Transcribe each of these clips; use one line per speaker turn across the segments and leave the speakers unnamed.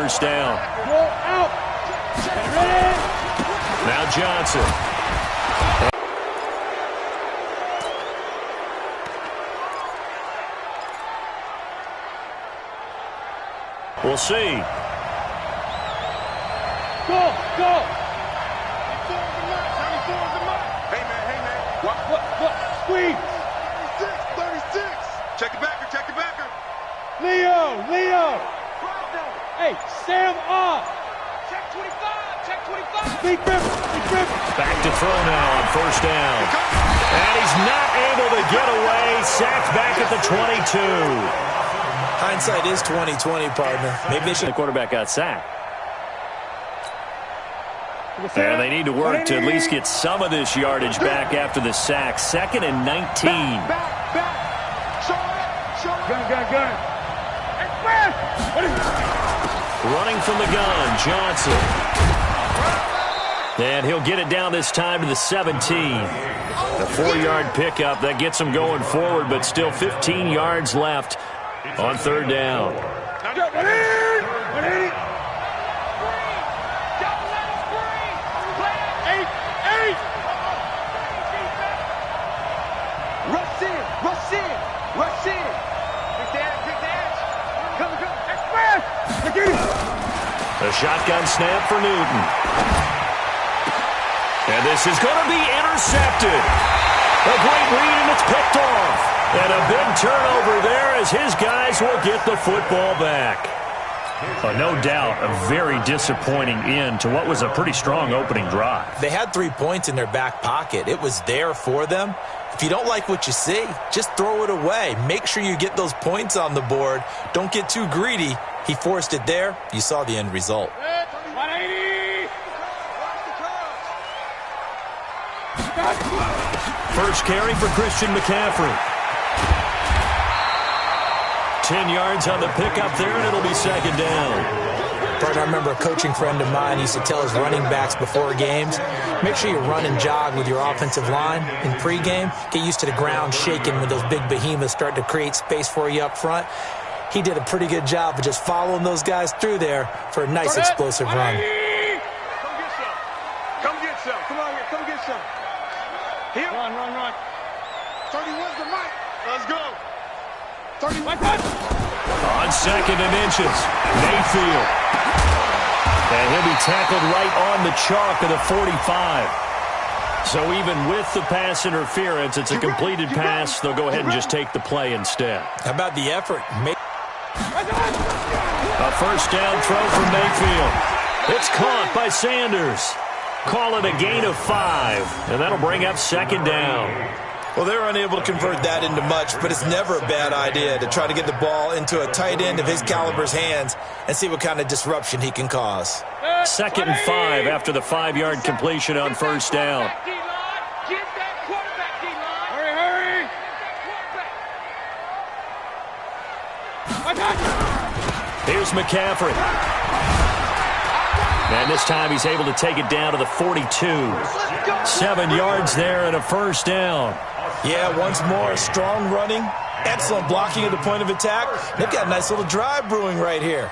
First down.
Out.
Now Johnson. We'll see.
Go.
Hey, man.
What? Squeeze.
36. Check it backer.
Leo. Hey, Sam off.
Check 25.
Big rip.
Back to throw now on first down. And he's not able to get away. Sacked back at the 22.
Hindsight is 20/20, partner. Maybe they should.
The quarterback got sacked. And they need to work to at least get some of this yardage back after the sack. 2nd and 19.
Back. Show it.
Gun.
Running from the gun, Johnson. And he'll get it down this time to the 17. A 4-yard pickup. That gets him going forward, but still 15 yards left on third down.
Rush in. Big dash. Come.
A shotgun snap for Newton. And this is going to be intercepted. A great read, and it's picked off. And a big turnover there as his guys will get the football back. No doubt a very disappointing end to what was a pretty strong opening drive.
They had 3 points in their back pocket. It was there for them. If you don't like what you see, just throw it away. Make sure you get those points on the board. Don't get too greedy. He forced it there. You saw the end result.
180.
First carry for Christian McCaffrey. 10 yards on the pickup there, and it'll be 2nd down.
I remember a coaching friend of mine used to tell his running backs before games, make sure you run and jog with your offensive line in pregame. Get used to the ground shaking when those big behemoths start to create space for you up front. He did a pretty good job of just following those guys through there for a nice explosive run.
Come get some. Come on here. Come get some. Here.
Run.
31's the mic. Let's go. 31.
On 2nd and inches, Mayfield. And he'll be tackled right on the chalk of the 45. So even with the pass interference, it's a completed pass. They'll go ahead and just take the play instead.
How about the effort?
A first down throw from Mayfield. It's caught by Sanders. Call it a gain of 5, and that'll bring up 2nd down.
Well, they're unable to convert that into much, but it's never a bad idea to try to get the ball into a tight end of his caliber's hands and see what kind of disruption he can cause.
2nd and 5 after the 5-yard completion on first down.
Hurry.
Here's McCaffrey. And this time he's able to take it down to the 42. 7 yards there and a first down.
Yeah, once more, strong running, excellent blocking at the point of attack. They've got a nice little drive brewing right here.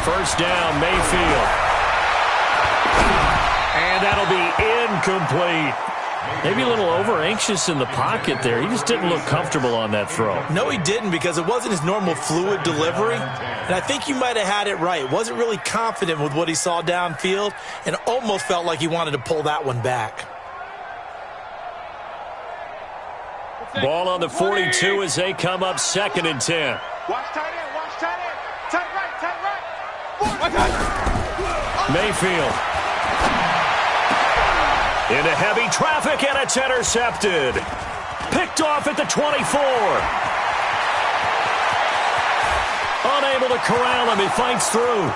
First down, Mayfield. And that'll be incomplete. Maybe a little over-anxious in the pocket there. He just didn't look comfortable on that throw.
No, he didn't, because it wasn't his normal fluid delivery. And I think you might have had it right. Wasn't really confident with what he saw downfield and almost felt like he wanted to pull that one back.
Ball on the 42 as they come up 2nd and 10.
Watch tight end. Tight right.
Mayfield. Into heavy traffic, and it's intercepted. Picked off at the 24. Unable to corral him. He fights through.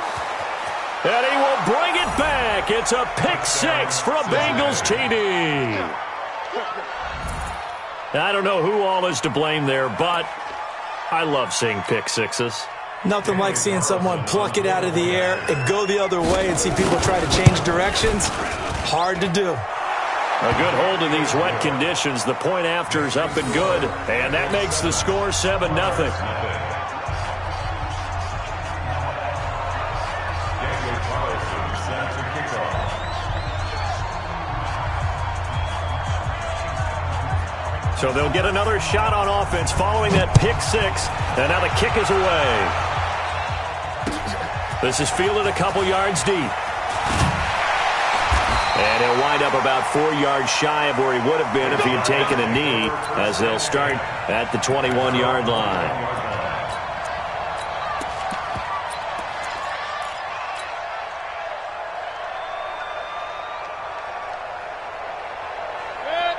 And he will bring it back. It's a pick 6 for a Bengals TD. I don't know who all is to blame there, but I love seeing pick 6s.
Nothing like seeing someone pluck it out of the air and go the other way and see people try to change directions. Hard to do.
A good hold in these wet conditions. The point after is up and good. And that makes the score 7-0. So they'll get another shot on offense following that pick six. And now the kick is away. This is fielded a couple yards deep. And he'll wind up about 4 yards shy of where he would have been if he had taken a knee, as they'll start at the 21-yard line.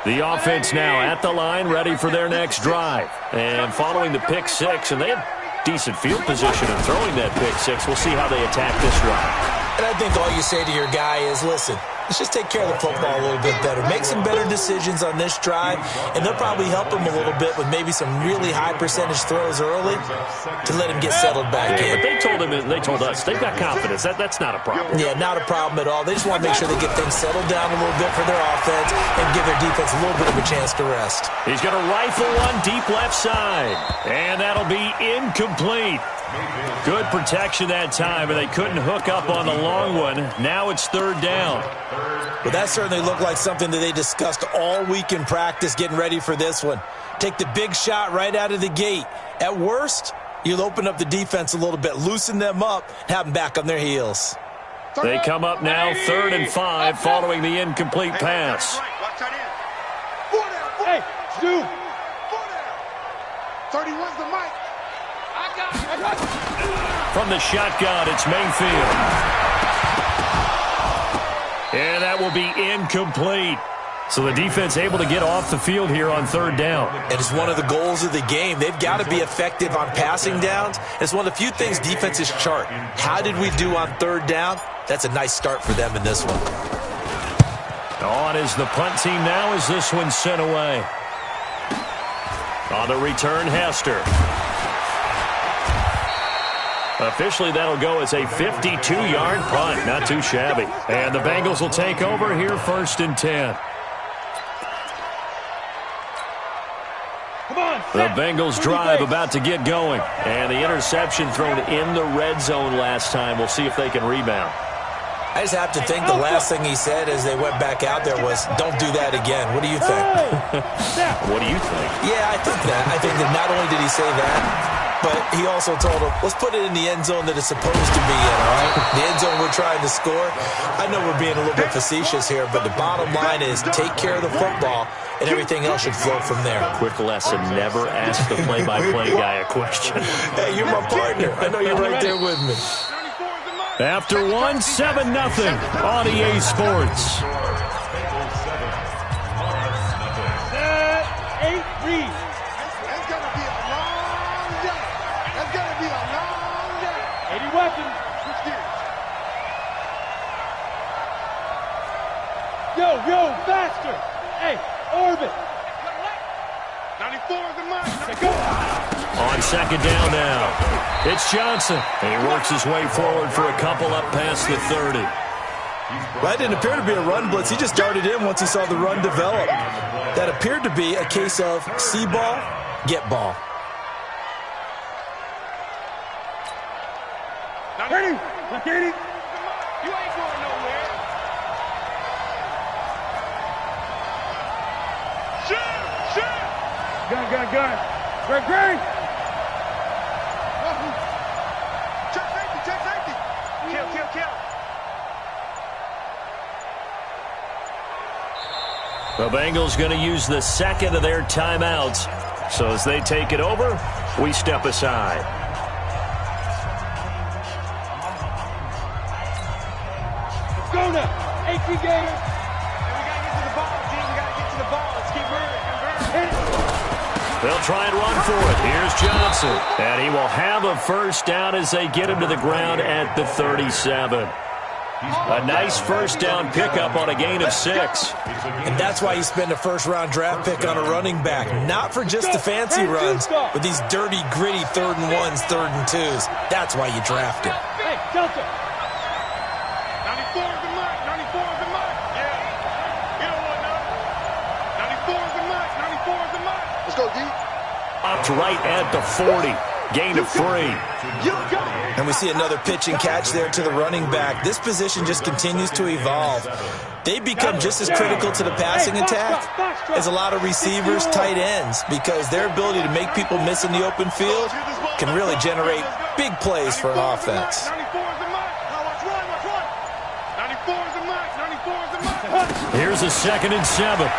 The offense now at the line, ready for their next drive. And following the pick six, and they have decent field position in throwing that pick six. We'll see how they attack this drive.
And I think all you say to your guy is, listen, let's just take care of the football a little bit better. Make some better decisions on this drive, and they'll probably help him a little bit with maybe some really high percentage throws early to let him get settled back in.
But they told us they've got confidence. That's not a problem.
Yeah, not a problem at all. They just want to make sure they get things settled down a little bit for their offense and give their defense a little bit of a chance to rest.
He's going to rifle one deep left side, and that'll be incomplete. Good protection that time, and they couldn't hook up on the long one. Now it's third down.
Well, that certainly looked like something that they discussed all week in practice getting ready for this one. Take the big shot right out of the gate. At worst, you'll open up the defense a little bit, loosen them up, have them back on their heels.
They come up now 3rd and 5 following the incomplete pass.
Hey, Stu.
31's the mic.
From the shotgun, it's Mayfield. And that will be incomplete. So the defense able to get off the field here on 3rd down.
And it's one of the goals of the game. They've got to be effective on passing downs. It's one of the few things defenses chart. How did we do on 3rd down? That's a nice start for them in this one.
On is the punt team now as this one's sent away. On the return, Hester. Officially, that'll go as a 52-yard punt. Not too shabby. And the Bengals will take over here 1st and 10.
Come on,
The Bengals drive about to get going. And the interception thrown in the red zone last time. We'll see if they can rebound.
I just have to think the last thing he said as they went back out there was, don't do that again. What do you think?
What do you think?
Yeah, I think that. I think that not only did he say that, but he also told him, let's put it in the end zone that it's supposed to be in, all right? The end zone we're trying to score. I know we're being a little bit facetious here, but the bottom line is take care of the football, and everything else should flow from there.
Quick lesson, never ask the play-by-play guy a question.
Hey, you're my partner. I know you're right there with me.
After 1, 7-0 on EA Sports.
8 read.
That's going to be a long day. That's going to be a long day.
80 weapons.
Switch gears.
Yo, faster. Hey, orbit.
94 is the mark.
Go.
On 2nd down now, it's Johnson. And he works his way forward for a couple up past the 30.
That didn't appear to be a run blitz. He just darted in once he saw the run develop. That appeared to be a case of see ball, get ball.
Ready? Ready?
You ain't going nowhere. Shoot!
Gun. Great.
Check safety. Kill.
The Bengals going to use the 2nd of their timeouts. So as they take it over, we step aside.
Let's go now. 18 Gators.
And we got to get to the ball, team. We got to get to the ball. Let's keep moving.
Hit it.
They'll try and run for it. Here's Johnson. And he will have a first down as they get him to the ground at the 37. A nice first down pickup on a gain of 6.
And that's why you spend a first-round draft pick on a running back. Not for just the fancy runs, but these dirty, gritty 3rd and 1s, 3rd and 2s. That's why you draft him.
Hey, Delta.
94 is the mark. Yeah. You don't want none.
stopped right at the 40. Gain of 3.
And we see another pitch and catch there to the running back. This position just continues to evolve. They become just as critical to the passing attack as a lot of receivers, tight ends, because their ability to make people miss in the open field can really generate big plays for an offense.
Here's a 2nd and 7.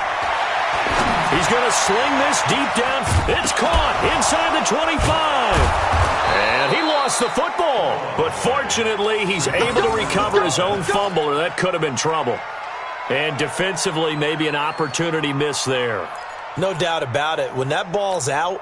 He's going to sling this deep down. It's caught inside the 25. And he lost the football. But fortunately, he's able to recover his own fumble, or that could have been trouble. And defensively, maybe an opportunity miss there.
No doubt about it. When that ball's out,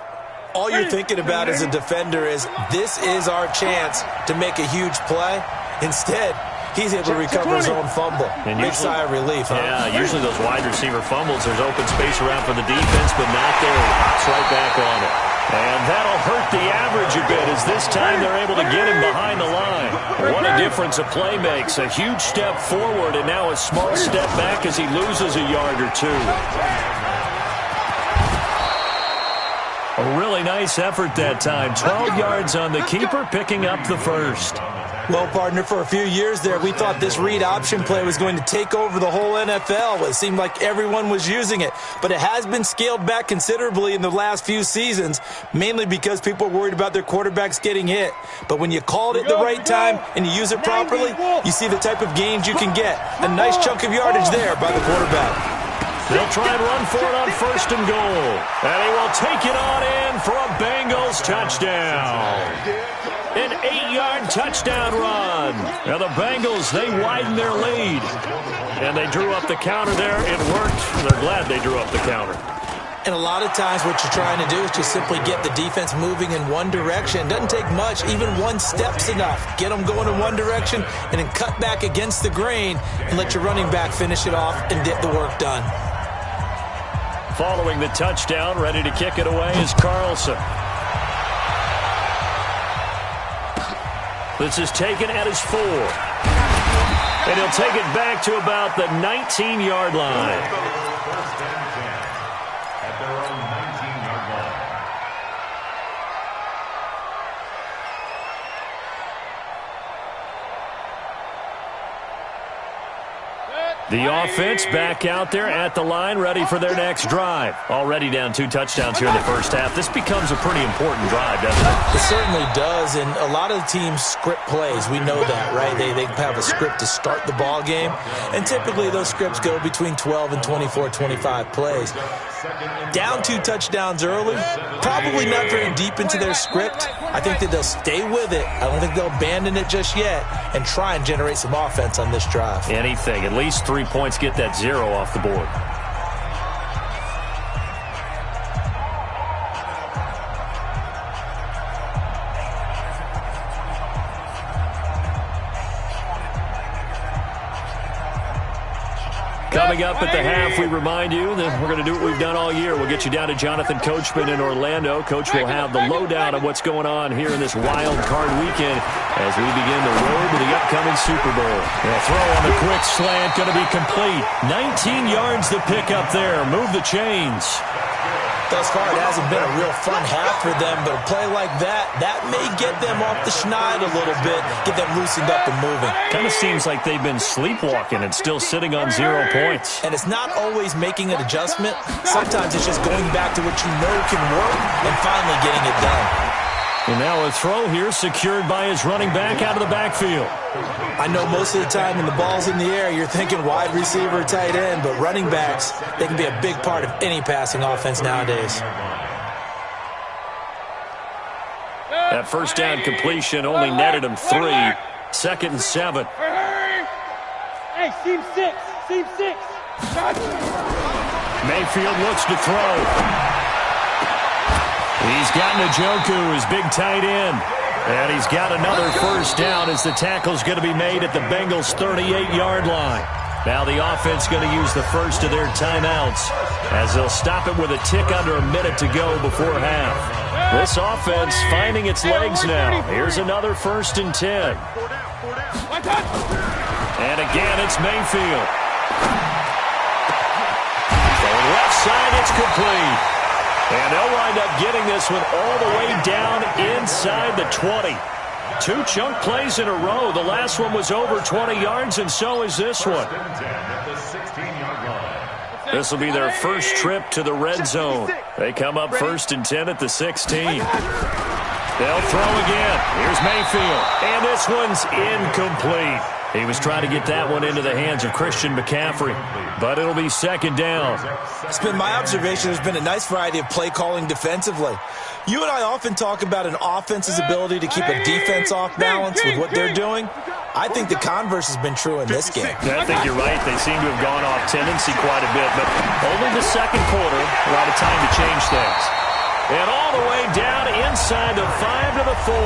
all you're thinking about as a defender is, this is our chance to make a huge play. Instead, he's able to recover his own fumble. And big sigh of relief, huh?
Yeah, usually those wide receiver fumbles, there's open space around for the defense, but not there. He hops right back on it. And that'll hurt the average a bit, as this time they're able to get him behind the line. What a difference a play makes. A huge step forward and now a small step back as he loses a yard or 2. A really nice effort that time. 12 yards on the keeper, picking up the 1st.
Well, partner, for a few years there, we thought this read option play was going to take over the whole NFL. It seemed like everyone was using it, but it has been scaled back considerably in the last few seasons, mainly because people are worried about their quarterbacks getting hit. But when you call it at the right time and you use it properly, you see the type of gains you can get. A nice chunk of yardage there by the quarterback.
They'll try and run for it on 1st and goal. And he will take it on in for a Bengals touchdown. An 8-yard touchdown run. Now the Bengals, they widen their lead. And they drew up the counter there. It worked. They're glad they drew up the counter.
And a lot of times what you're trying to do is just simply get the defense moving in one direction. It doesn't take much. Even one step's enough. Get them going in one direction and then cut back against the grain and let your running back finish it off and get the work done.
Following the touchdown, ready to kick it away is Carlson. This is taken at his 4. And he'll take it back to about the 19-yard line. The offense back out there at the line, ready for their next drive. Already down 2 touchdowns here in the first half. This becomes a pretty important drive, doesn't it?
It certainly does, and a lot of the teams script plays. We know that, right? They have a script to start the ball game, and typically those scripts go between 12 and 24, 25 plays. Down 2 touchdowns early, probably not very deep into their script. I think that they'll stay with it. I don't think they'll abandon it just yet and try and generate some offense on this drive.
Anything. At least 3 points, get that 0 off the board. Coming up at the half, we remind you that we're going to do what we've done all year. We'll get you down to Jonathan Coachman in Orlando. Coach will have the lowdown of what's going on here in this wild card weekend as we begin the road to the upcoming Super Bowl. The throw on the quick slant going to be complete. 19 yards to pick up there. Move the chains.
Thus far, it hasn't been a real fun half for them, but a play like that may get them off the schneid a little bit, get them loosened up and moving.
Kind of seems like they've been sleepwalking and still sitting on 0 points.
And it's not always making an adjustment. Sometimes it's just going back to what you know can work and finally getting it done.
And now a throw here secured by his running back out of the backfield.
I know most of the time when the ball's in the air, you're thinking wide receiver, tight end, but running backs, they can be a big part of any passing offense nowadays.
That first down completion only netted him 3. 2nd and 7.
Hey, seam 6. Seam 6.
Mayfield looks to throw. He's got Njoku, his big tight end. And he's got another first down as the tackle's going to be made at the Bengals' 38-yard line. Now the offense going to use the first of their timeouts as they'll stop it with a tick under a minute to go before half. This offense finding its legs now. Here's another 1st and 10. And again, it's Mayfield. The left side, it's complete. And they'll wind up getting this one all the way down inside the 20. 2 chunk plays in a row. The last one was over 20 yards, and so is this one. This will be their first trip to the red zone. They come up 1st and 10 at the 16. They'll throw again. Here's Mayfield, and this one's incomplete. He was trying to get that one into the hands of Christian McCaffrey, but it'll be 2nd down.
It's been my observation there's been a nice variety of play calling defensively. You and I often talk about an offense's ability to keep a defense off balance with what they're doing. I think the converse has been true in this game.
I think you're right. They seem to have gone off tendency quite a bit, but only the 2nd quarter, a lot of time to change things. And all the way down inside the 5 to the 4.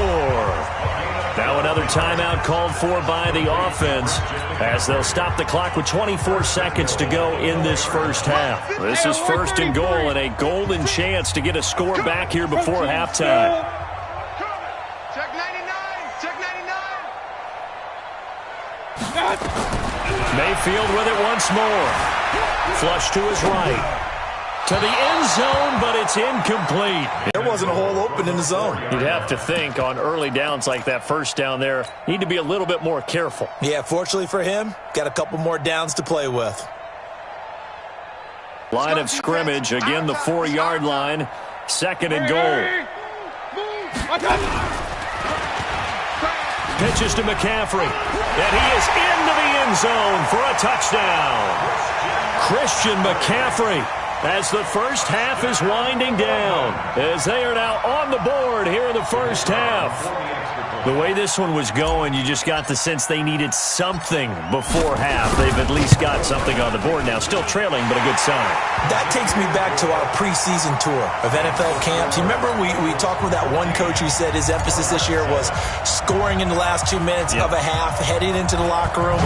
Now another timeout called for by the offense as they'll stop the clock with 24 seconds to go in this first half. This is 1st and goal and a golden chance to get a score back here before halftime.
Check 99. Check 99.
Mayfield with it once more. Flush to his right. To the end zone, but it's incomplete.
There wasn't a hole open in the zone.
You'd have to think on early downs like that first down there, need to be a little bit more careful.
Yeah, fortunately for him, got a couple more downs to play with.
Line of scrimmage, again the 4-yard line, 2nd and goal. Pitches to McCaffrey, and he is into the end zone for a touchdown. Christian McCaffrey, as the first half is winding down, as they are now on the board here in the first half. The way this one was going, you just got the sense they needed something before half. They've at least got something on the board now. Still trailing, but a good sign.
That takes me back to our preseason tour of NFL camps. You remember we talked with that one coach who said his emphasis this year was scoring in the last 2 minutes of a half, heading into the locker room.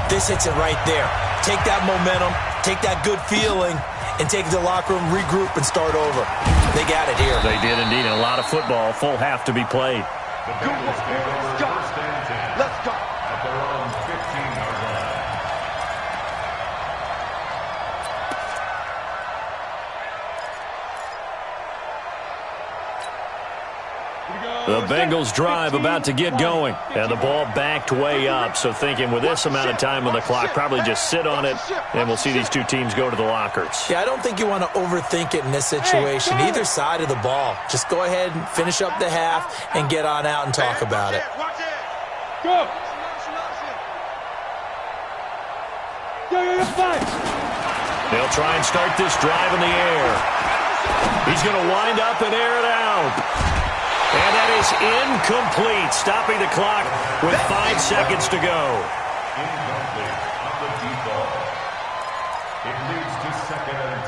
This hits it right there. Take that momentum, take that good feeling, and take it to the locker room, regroup, and start over. They got it here.
They did indeed. And a lot of football, full half to be played.
Let's go. Let's go.
The Bengals drive about to get going. And the ball backed way up. So thinking with this amount of time on the clock, probably just sit on it, and we'll see these two teams go to the lockers.
Yeah, I don't think you want to overthink it in this situation. Either side of the ball. Just go ahead and finish up the half and get on out and talk about it.
Go.
They'll try and start this drive in the air. He's going to wind up and air it out. And that is incomplete, stopping the clock with 5 seconds to go.
Incomplete on the deep ball. It leads to 2nd and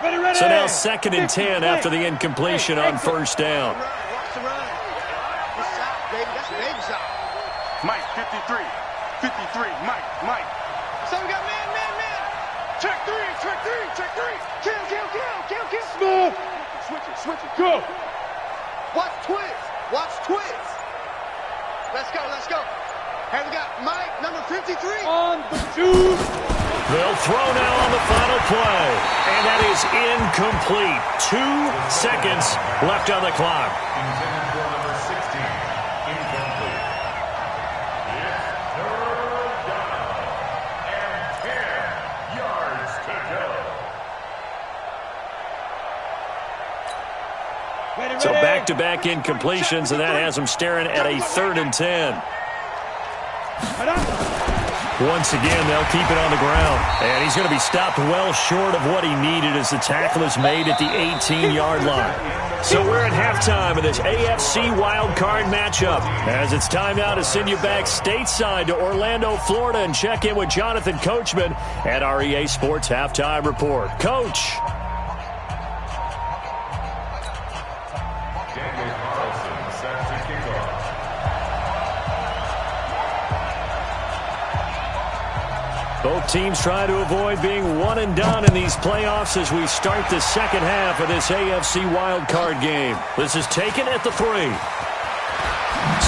10.
Ready.
So now 2nd and 10 after the incompletion on 1st down.
Watch the run. This shot, baby. That's a baby shot.
Mike, 53. 53. Mike.
So we got man.
Check three.
Kill.
Smooth.
Switch it.
Go.
Watch twist. Let's go. Hey, we got Mike, number 53.
On the 2.
They'll throw now on the final play. And that is incomplete. 2 seconds left on the clock.
Intended for number 16. Incomplete. It's 3rd down and 10 yards to go.
So back-to-back incompletions, and that has them staring at a 3rd and 10. Once again, they'll keep it on the ground. And he's going to be stopped well short of what he needed as the tackle is made at the 18-yard line. So we're at halftime of this AFC wildcard matchup. As it's time now to send you back stateside to Orlando, Florida, and check in with Jonathan Coachman at our EA Sports Halftime Report. Coach. Both teams try to avoid being one and done in these playoffs as we start the second half of this AFC wildcard game. This is taken at the 3.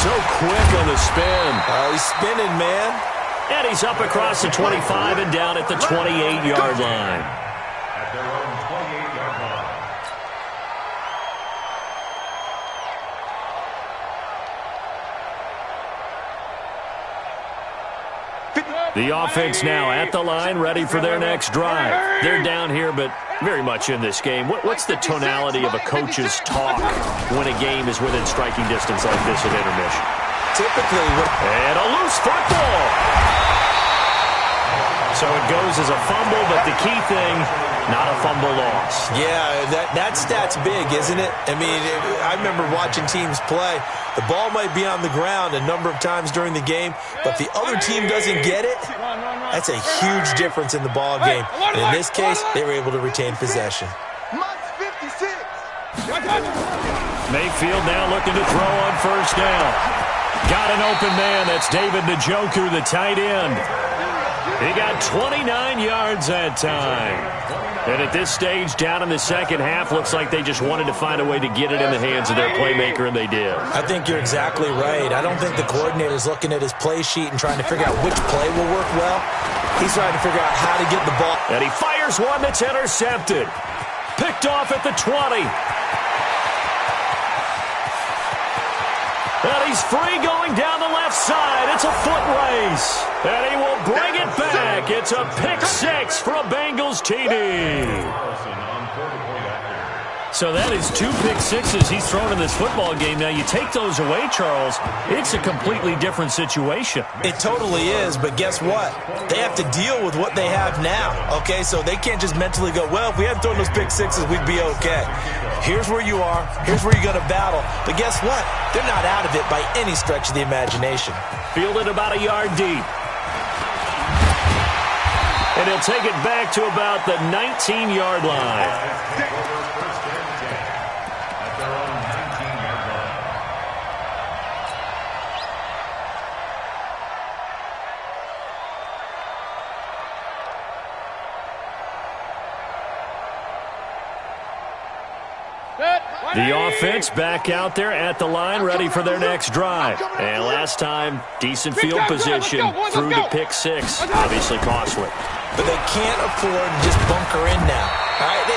So quick on the spin.
He's spinning, man.
And he's up across the 25 and down at the 28-yard line.
At their own 28-yard line.
The offense now at the line, ready for their next drive. They're down here, but very much in this game. What's the tonality of a coach's talk when a game is within striking distance like this at intermission?
Typically,
and a loose football. So it goes as a fumble, but the key thing, not a fumble loss.
Yeah, that stat's big, isn't it? I mean, I remember watching teams play. The ball might be on the ground a number of times during the game, but if the other team doesn't get it, that's a huge difference in the ball game. And in this case, they were able to retain possession.
Mayfield now looking to throw on first down. Got an open man. That's David Njoku, the tight end. He got 29 yards that time. And at this stage, down in the second half, looks like they just wanted to find a way to get it in the hands of their playmaker, and they did.
I think you're exactly right. I don't think the coordinator's looking at his play sheet and trying to figure out which play will work well. He's trying to figure out how to get the ball.
And he fires one that's intercepted. Picked off at the 20. And he's free going down the left side. It's a foot race. And he will bring it back. It's a pick six for a Bengals TD. So that is 2 pick sixes he's thrown in this football game. Now, you take those away, Charles, it's a completely different situation.
It totally is, but guess what? They have to deal with what they have now, okay? So they can't just mentally go, well, if we hadn't thrown those pick sixes, we'd be okay. Here's where you are. Here's where you're going to battle. But guess what? They're not out of it by any stretch of the imagination.
Fielded about a yard deep. And he'll take it back to about the 19-yard line. The offense back out there at the line, ready for their next drive. And last time, decent field position through the pick six. Obviously costly.
But they can't afford to just bunker in now. All right?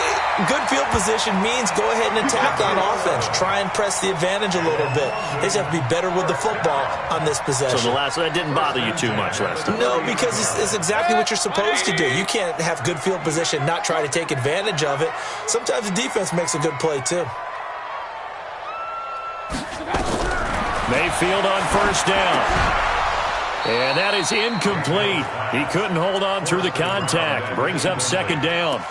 Good field position means go ahead and attack on offense. Try and press the advantage a little bit. They just have to be better with the football on this possession.
So that didn't bother you too much last time?
No, because it's exactly what you're supposed to do. You can't have good field position, not try to take advantage of it. Sometimes the defense makes a good play, too.
Mayfield on first down. And that is incomplete. He couldn't hold on through the contact. Brings up second down.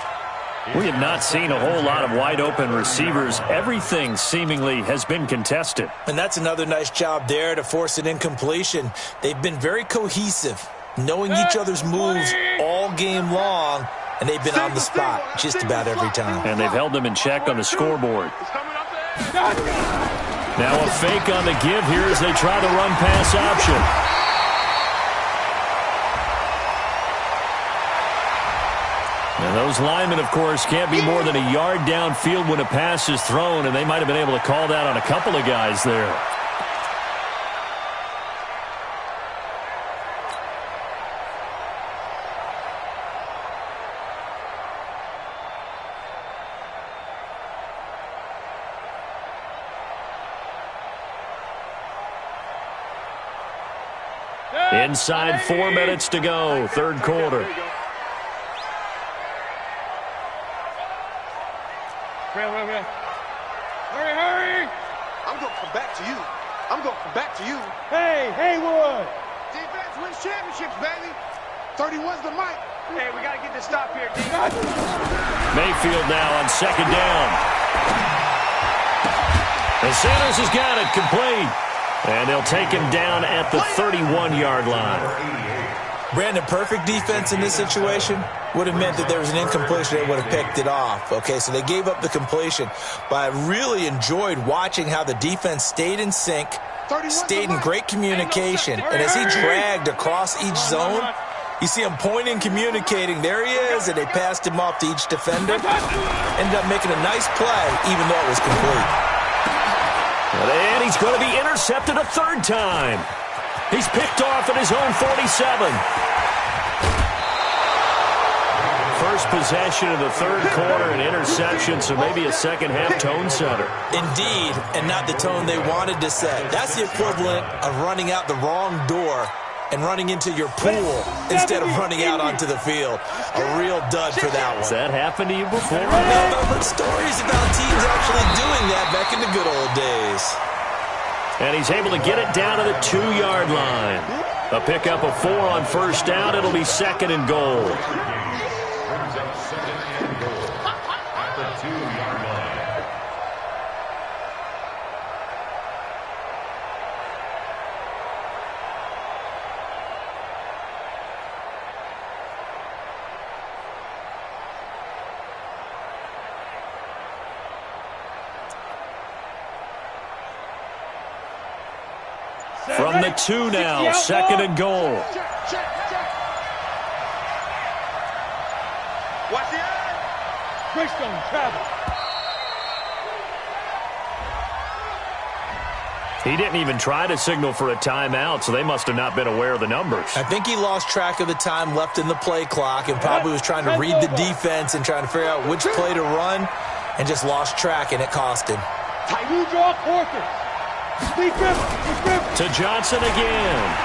We have not seen a whole lot of wide-open receivers. Everything seemingly has been contested.
And that's another nice job there to force an incompletion. They've been very cohesive, knowing each other's moves all game long, and they've been on the spot just about every time.
And they've held them in check on the scoreboard. Now a fake on the give here as they try the run-pass option. And those linemen, of course, can't be more than a yard downfield when a pass is thrown, and they might have been able to call that on a couple of guys there. Inside 4 minutes to go, third quarter.
Hurry!
I'm going to come back to you. I'm going to come back to you.
Hey, Haywood!
Defense wins championships, baby. 31's the mic.
Hey, we got to get this stop here, D.
Mayfield now on second down. And Sanders has got it complete. And they'll take him down at the 31-yard line.
Brandon, perfect defense in this situation would have meant that there was an incompletion. They would have picked it off. Okay, so they gave up the completion. But I really enjoyed watching how the defense stayed in sync, stayed in great communication. And as he dragged across each zone, you see him pointing, communicating. There he is, and they passed him off to each defender. Ended up making a nice play, even though it was complete.
And he is going to be intercepted a third time. He's picked off at his own 47. First possession of the third quarter, an interception, so maybe a second-half tone setter.
Indeed, and not the tone they wanted to set. That's the equivalent of running out the wrong door and running into your pool instead of running out onto the field. A real dud for that one.
Has that happened to you before?
No, but stories about teams actually doing that back in the good old days.
And he's able to get it down to the 2-yard line. A pickup of 4 on first down. It'll be 2nd and goal.
Brings up 2nd and goal at the 2-yard line.
From the 2 now, 2nd and goal.
Watch the eye.
Greystone travel.
He didn't even try to signal for a timeout, so they must have not been aware of the numbers.
I think he lost track of the time left in the play clock and probably was trying to read the defense and trying to figure out which play to run and just lost track, and it cost him.
New draw quarter.
To Johnson again.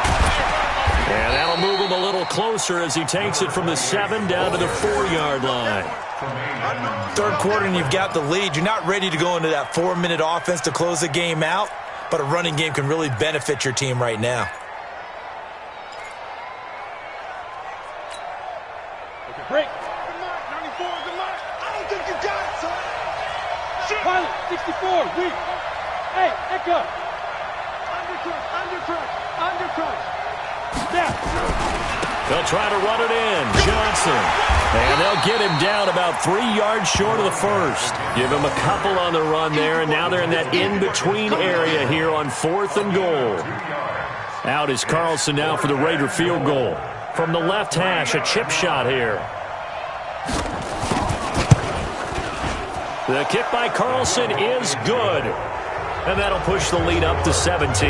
And that'll move him a little closer as he takes it from the 7 down to the 4-yard line.
Third quarter and you've got the lead. You're not ready to go into that 4-minute offense to close the game out, but a running game can really benefit your team right now.
Break.
94 is the mark. I don't think you got it, son.
Pilot, 64, weak. Hey, echo. Undercrush. Step.
They'll try to run it in. Johnson. And they'll get him down about 3 yards short of the first. Give him a couple on the run there, and now they're in that in-between area here on 4th and goal. Out is Carlson now for the Raider field goal. From the left hash, a chip shot here. The kick by Carlson is good. And that'll push the lead up to 17.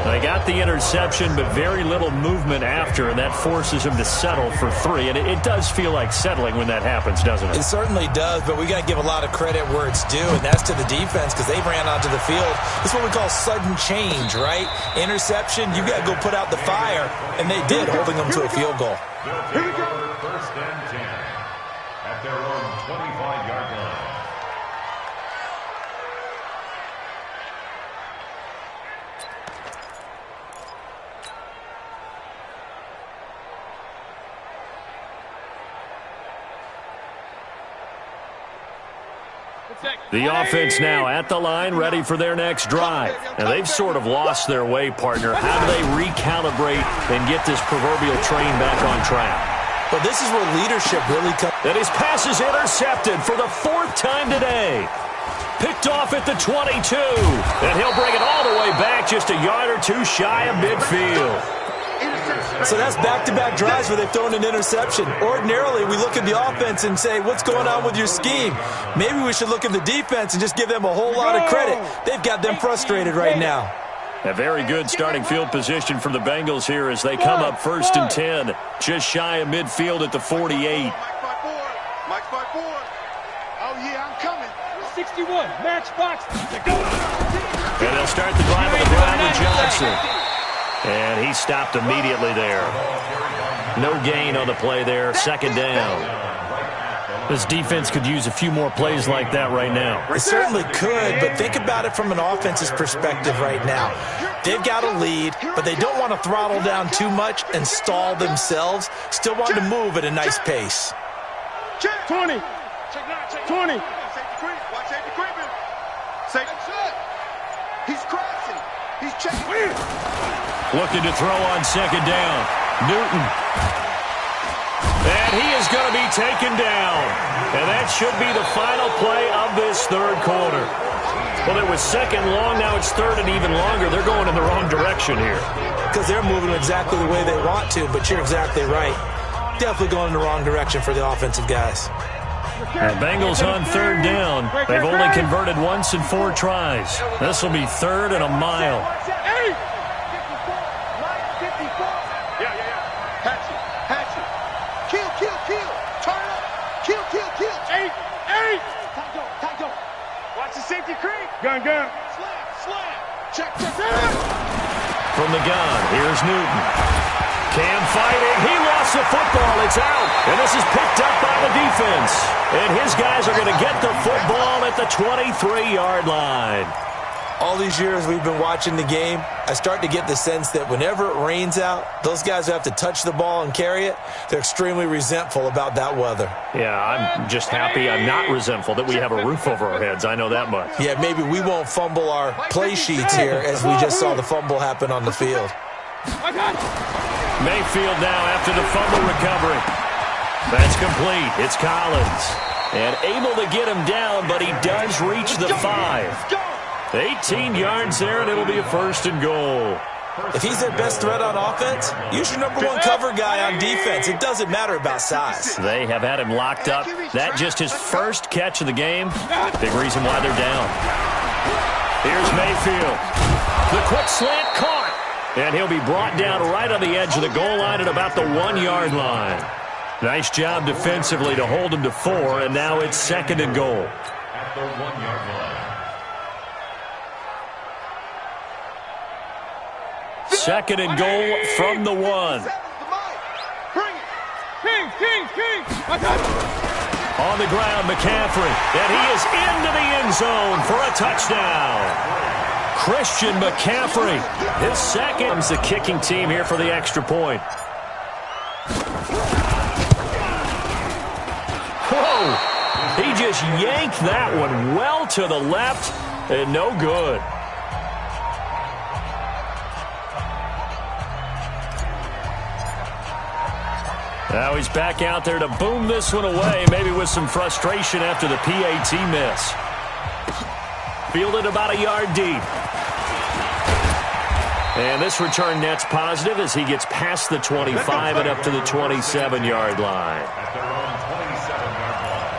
They got the interception, but very little movement after, and that forces him to settle for 3. And it does feel like settling when that happens, doesn't it?
It certainly does, but we got to give a lot of credit where it's due, and that's to the defense because they ran onto the field. It's what we call sudden change, right? Interception, you got to go put out the fire, and they did, holding them to a field goal.
Here we go. 1st and 10 at their own 25-yard line.
The offense now at the line, ready for their next drive. And they've sort of lost their way, partner. How do they recalibrate and get this proverbial train back on track?
But this is where leadership really comes.
And his pass is intercepted for the 4th time today. Picked off at the 22. And he'll bring it all the way back just a yard or 2 shy of midfield.
So that's back-to-back drives where they've thrown an interception. Ordinarily, we look at the offense and say, what's going on with your scheme? Maybe we should look at the defense and just give them a whole lot of credit. They've got them frustrated right now.
A very good starting field position for the Bengals here as they come up 1st and 10. Just shy of midfield at the 48.
Mike 5-4. Oh, yeah, I'm coming.
61, matchbox.
And they'll start the drive on the ground with Johnson. And he stopped immediately there. No gain on the play there. 2nd down. This defense could use a few more plays like that right now.
It certainly could, but think about it from an offense's perspective right now. They've got a lead, but they don't want to throttle down too much and stall themselves. Still want to move at a nice pace.
20. 20.
Watch safety creeping. He's crashing. He's checking.
Looking to throw on 2nd down. Newton. And he is going to be taken down. And that should be the final play of this 3rd quarter. Well, it was 2nd long. Now it's 3rd and even longer. They're going in the wrong direction here.
Because they're moving exactly the way they want to, but you're exactly right. Definitely going in the wrong direction for the offensive guys.
The Bengals on third down. They've only converted once in 4 tries. This will be 3rd and a mile.
Safety creep.
Gun. Slam. Check.
From the gun, here's Newton. Cam fighting. He lost the football. It's out. And this is picked up by the defense. And his guys are going to get the football at the 23-yard line.
All these years we've been watching the game, I start to get the sense that whenever it rains out, those guys who have to touch the ball and carry it, they're extremely resentful about that weather.
Yeah, I'm just happy I'm not resentful that we have a roof over our heads. I know that much.
Yeah, maybe we won't fumble our play sheets here as we just saw the fumble happen on the field.
Mayfield now after the fumble recovery. That's complete. It's Collins. And able to get him down, but he does reach the 5. 18 yards there, and it'll be a 1st and goal.
If he's their best threat on offense, use your #1 cover guy on defense. It doesn't matter about size.
They have had him locked up. That just his first catch of the game. Big reason why they're down. Here's Mayfield. The quick slant caught. And he'll be brought down right on the edge of the goal line at about the 1-yard line. Nice job defensively to hold him to 4, and now it's 2nd and goal.
At the 1-yard line.
2nd and goal from the 1. On the ground, McCaffrey. And he is into the end zone for a touchdown. Christian McCaffrey, his 2nd. The kicking team here for the extra point. Whoa! He just yanked that one well to the left, and no good. Now he's back out there to boom this one away, maybe with some frustration after the PAT miss. Fielded about a yard deep. And this return net's positive as he gets past the 25 and up to the 27-yard line.
At their own 27-yard line.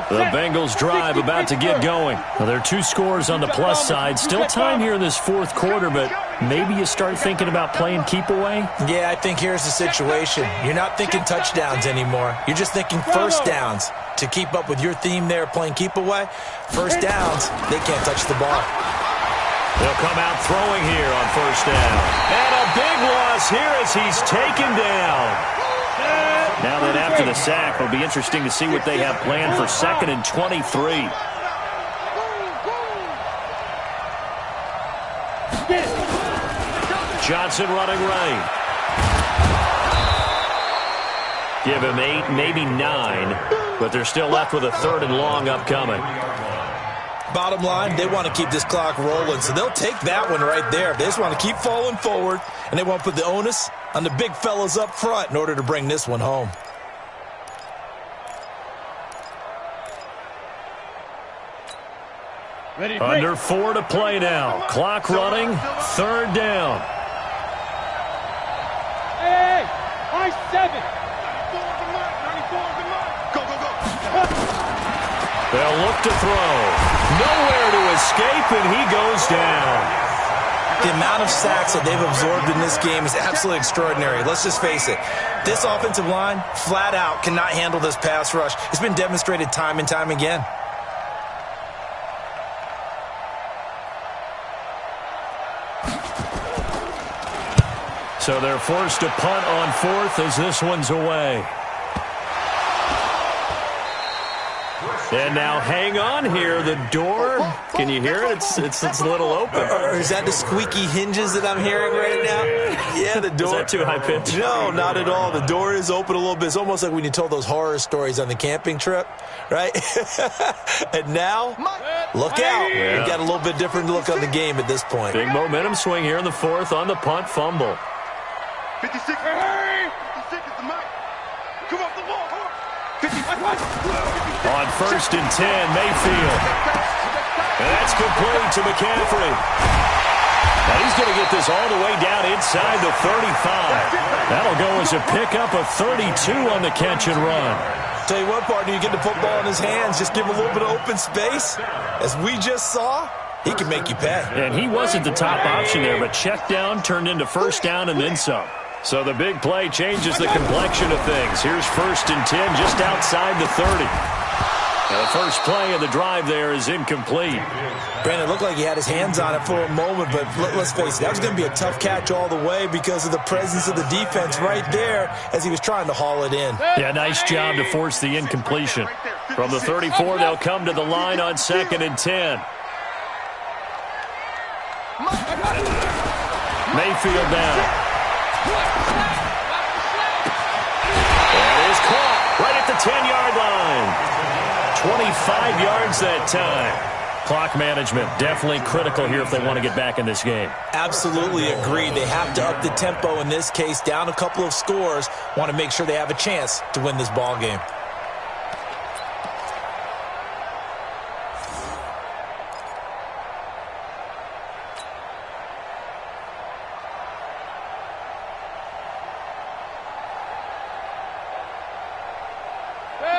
The Bengals drive about to get going. Well, there are 2 scores on the plus side. Still time here in this 4th quarter, but maybe you start thinking about playing keep away?
Yeah, I think here's the situation. You're not thinking touchdowns anymore. You're just thinking first downs. To keep up with your theme there, playing keep away, first downs, they can't touch the ball.
They'll come out throwing here on 1st down. And a big loss here as he's taken down. Now that after the sack, it'll be interesting to see what they have planned for 2nd and 23. Johnson running right. Give him 8, maybe 9, but they're still left with a 3rd and long upcoming.
Bottom line, they want to keep this clock rolling, so they'll take that one right there. They just want to keep falling forward, and they want to put the onus on the big fellas up front in order to bring this one home.
Under 4 to play now. Clock running, 3rd down.
Hey, high 7.
They'll look to throw. Nowhere to escape, and he goes down.
The amount of sacks that they've absorbed in this game is absolutely extraordinary. Let's just face it. This offensive line, flat out, cannot handle this pass rush. It's been demonstrated time and time again.
So they're forced to punt on 4th as this one's away. And now hang on here. The door, can you hear it? It's a little open.
Or is that the squeaky hinges that I'm hearing right now? Yeah, the door.
Is that too high pitched?
No, not at all. The door is open a little bit. It's almost like when you told those horror stories on the camping trip, right? And now, look out.
Yeah.
We've got a little bit different look on the game at this point.
Big momentum swing here in the 4th on the punt fumble.
56. 56 is the mic. Come off the wall. 50.
On 1st and 10, Mayfield. And that's complete to McCaffrey. And he's going to get this all the way down inside the 35. That'll go as a pickup of 32 on the catch and run.
Tell you what, partner, you get the football in his hands, just give him a little bit of open space. As we just saw, he can make you pay.
And he wasn't the top option there, but check down turned into first down and then some. So the big play changes the complexion of things. Here's 1st and 10 just outside the 30. The first play of the drive there is incomplete.
Brandon, it looked like he had his hands on it for a moment, but let's face it, that was going to be a tough catch all the way because of the presence of the defense right there as he was trying to haul it in.
Yeah, nice job to force the incompletion. From the 34, they'll come to the line on 2nd and 10. Mayfield down. That is caught right at the 10-yard line. 25 yards that time. Clock management definitely critical here if they want to get back in this game.
Absolutely agreed. They have to up the tempo in this case, down a couple of scores, want to make sure they have a chance to win this ball game.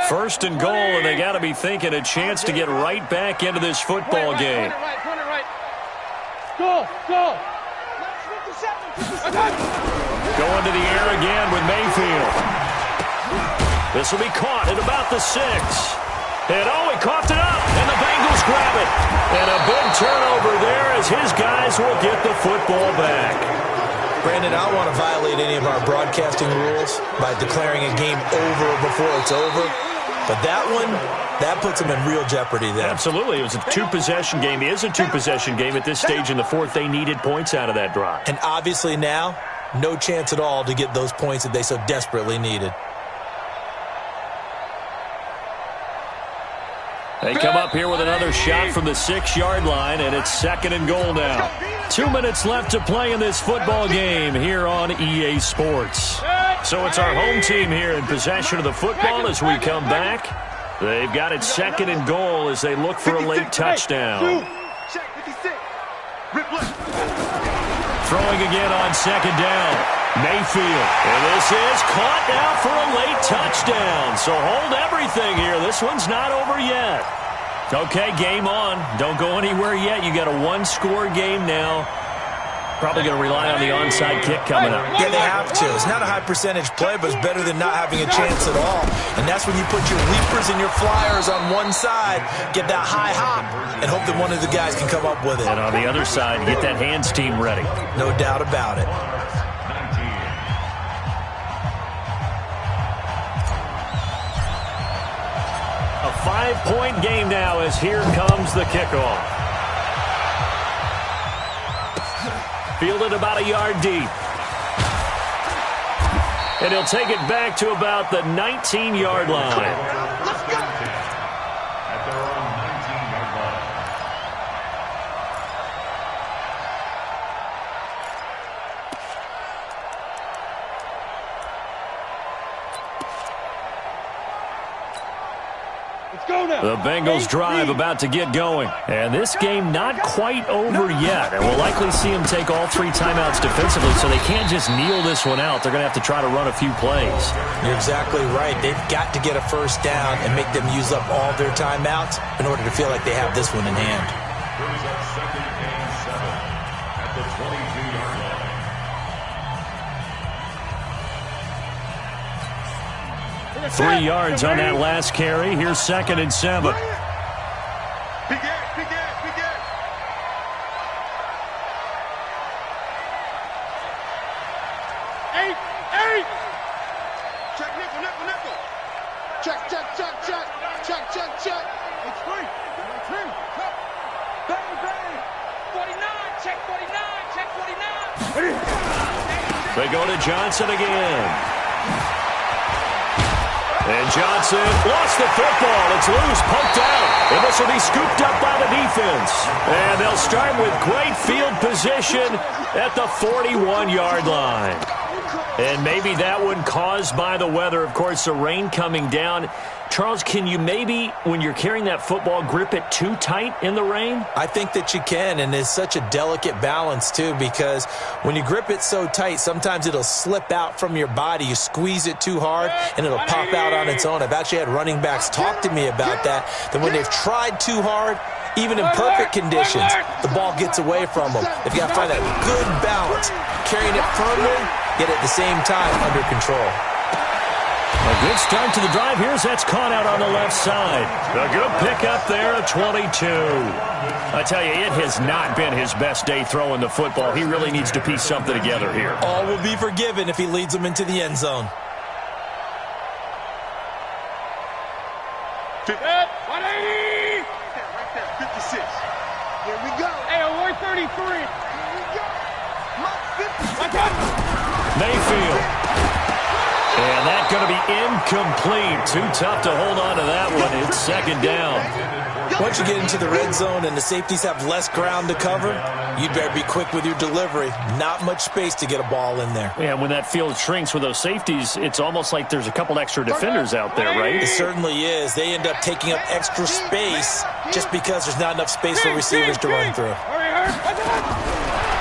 First and goal, and they got to be thinking a chance to get right back into this football game.
Go!
Going to the air again with Mayfield. This will be caught at about the 6. And he coughed it up, and the Bengals grab it. And a big turnover there as his guys will get the football back.
Brandon, I don't want to violate any of our broadcasting rules by declaring a game over before it's over. But that one, that puts them in real jeopardy there.
Absolutely. It was a two-possession game. It is a two-possession game at this stage in the fourth. They needed points out of that drive.
And obviously now, no chance at all to get those points that they so desperately needed.
They come up here with another shot from the 6-yard line, and it's 2nd and goal now. 2 minutes left to play in this football game here on EA Sports. So it's our home team here in possession of the football as we come back. They've got it 2nd and goal as they look for a late touchdown. Throwing again on 2nd down. Mayfield. And this is caught now for a late touchdown. So hold everything here. This one's not over yet. Okay, game on. Don't go anywhere yet. You got a one-score game now. Probably going to rely on the onside kick coming up.
Yeah, they have to. It's not a high percentage play, but it's better than not having a chance at all. And that's when you put your leapers and your flyers on one side, get that high hop, and hope that one of the guys can come up with it.
And on the other side, get that hands team ready.
No doubt about it.
A 5-point game now as here comes the kickoff. Fielded about a yard deep. And he'll take it back to about the 19-yard line. The Bengals drive about to get going. And this game not quite over yet. And we'll likely see them take all 3 timeouts defensively, so they can't just kneel this one out. They're going to have to try to run a few plays.
You're exactly right. They've got to get a first down and make them use up all their timeouts in order to feel like they have this one in hand.
Brings up 2nd and 7 at the 22-yard line.
3 yards on that last carry. Here's 2nd and 7.
Big ass, big ass, big ass.
Eight.
Check nickel, nickel, nickel. Check.
It's free. Bang, bang. 49, check 49, check 49.
They go to Johnson again. And Johnson lost the football. It's loose, poked out. And this will be scooped up by the defense. And they'll start with great field position at the 41-yard line. And maybe that one caused by the weather. Of course, the rain coming down Charles, can you maybe, when you're carrying that football, grip it too tight in the rain?
I think that you can, and it's such a delicate balance, too, because when you grip it so tight, sometimes it'll slip out from your body. You squeeze it too hard, and it'll pop out on its own. I've actually had running backs talk to me about that when they've tried too hard, even in perfect conditions, the ball gets away from them. They've got to find that good balance, carrying it firmly, yet at the same time under control.
A good start to the drive. That's caught out on the left side. A good pickup there, a 22. I tell you, it has not been his best day throwing the football. He really needs to piece something together here.
All will be forgiven if he leads them into the end zone.
180!
Right there, 56. Here we go.
Hey, 133.
Here we go. Mark 50.
Mayfield. And that's going to be incomplete. Too tough to hold on to that one. It's second down.
Once you get into the red zone and the safeties have less ground to cover, you'd better be quick with your delivery. Not much space to get a ball in there.
Yeah, when that field shrinks with those safeties, it's almost like there's a couple extra defenders out there, right?
It certainly is. They end up taking up extra space just because there's not enough space for receivers to run through.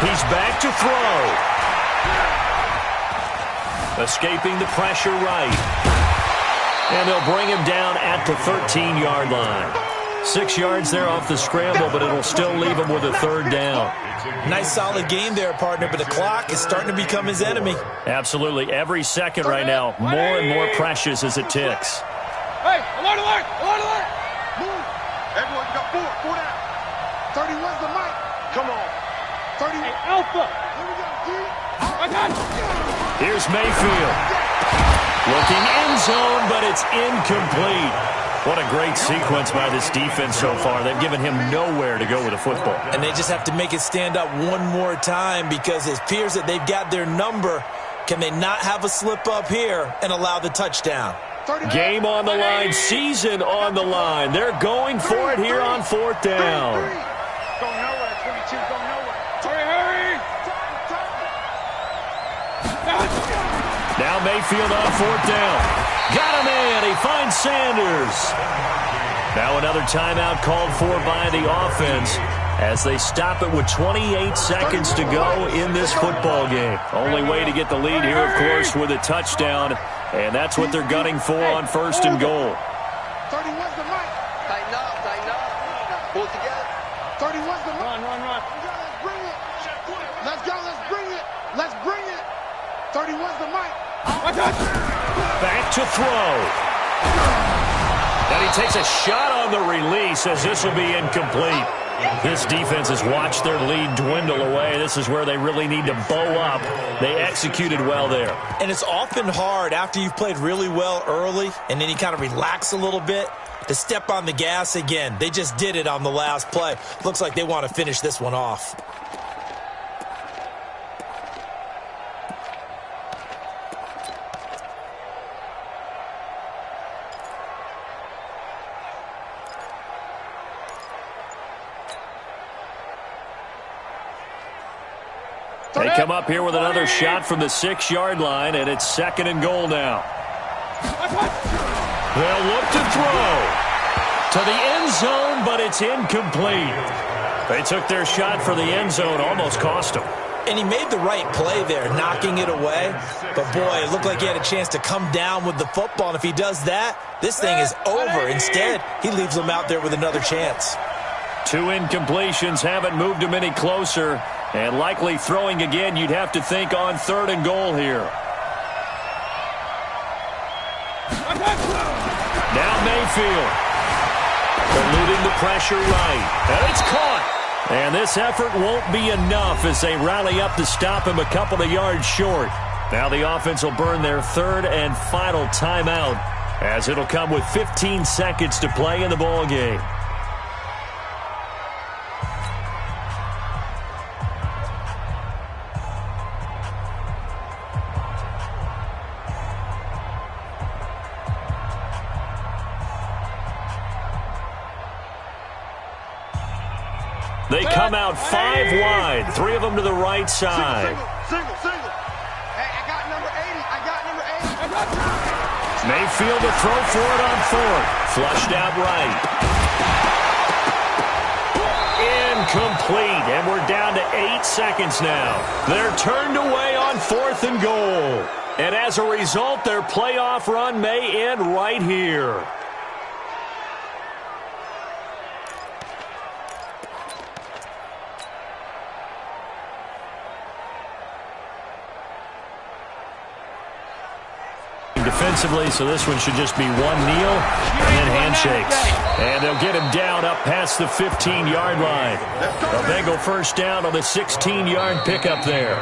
He's back to throw. Escaping the pressure right. And they'll bring him down at the 13-yard line. 6 yards there off the scramble, but it'll still leave him with a third down.
Nice solid game there, partner, but the clock is starting to become his enemy.
Absolutely. Every second right now, more and more precious as it ticks.
Hey, alert, alert, alert, alert.
Move. Everyone, you got four down. 31's the mic. Come on. 30.
Hey, Alpha.
Here we go, G.
I got you.
Here's Mayfield. Looking end zone, but it's incomplete. What a great sequence by this defense so far. They've given him nowhere to go with the football.
And they just have to make it stand up one more time because it appears that they've got their number. Can they not have a slip up here and allow the touchdown?
Game on the line, season on the line. They're going for it here on fourth down.
Go nowhere, 22, go nowhere. Hurry, hurry.
Now Mayfield on fourth down. Got him in. He finds Sanders. Now another timeout called for by the offense as they stop it with 28 seconds to go in this football game. Only way to get the lead here, of course, with a touchdown. And that's what they're gunning for on first and goal.
31's the mic. Tighten up. Pull it together. 31's the mic.
Run.
Let's bring it. Let's go, let's bring it. Let's bring it. 31's the mic.
Back to throw. And he takes a shot on the release as this will be incomplete. This defense has watched their lead dwindle away. This is where they really need to bow up. They executed well there.
And it's often hard after you've played really well early and then you kind of relax a little bit to step on the gas again. They just did it on the last play. Looks like they want to finish this one off.
They come up here with another shot from the 6-yard line, and it's second and goal now. They'll look to throw to the end zone, but it's incomplete. They took their shot for the end zone, almost cost them.
And he made the right play there, knocking it away. But, boy, it looked like he had a chance to come down with the football. And if he does that, this thing is over. Instead, he leaves them out there with another chance.
2 incompletions haven't moved him any closer. And likely throwing again, you'd have to think on third and goal here. Now Mayfield. Eluding the pressure right. And it's caught. And this effort won't be enough as they rally up to stop him a couple of yards short. Now the offense will burn their third and final timeout as it'll come with 15 seconds to play in the ball game. They come out 5 wide, 3 of them to the right side.
Single. Hey, I got number 80.
Mayfield to throw for it on fourth. Flushed out right. Incomplete, and we're down to 8 seconds now. They're turned away on 4th and goal. And as a result, their playoff run may end right here. Defensively, so this one should just be one kneel and then handshakes. And they'll get him down up past the 15-yard line. A Bengal first down on the 16-yard pickup there.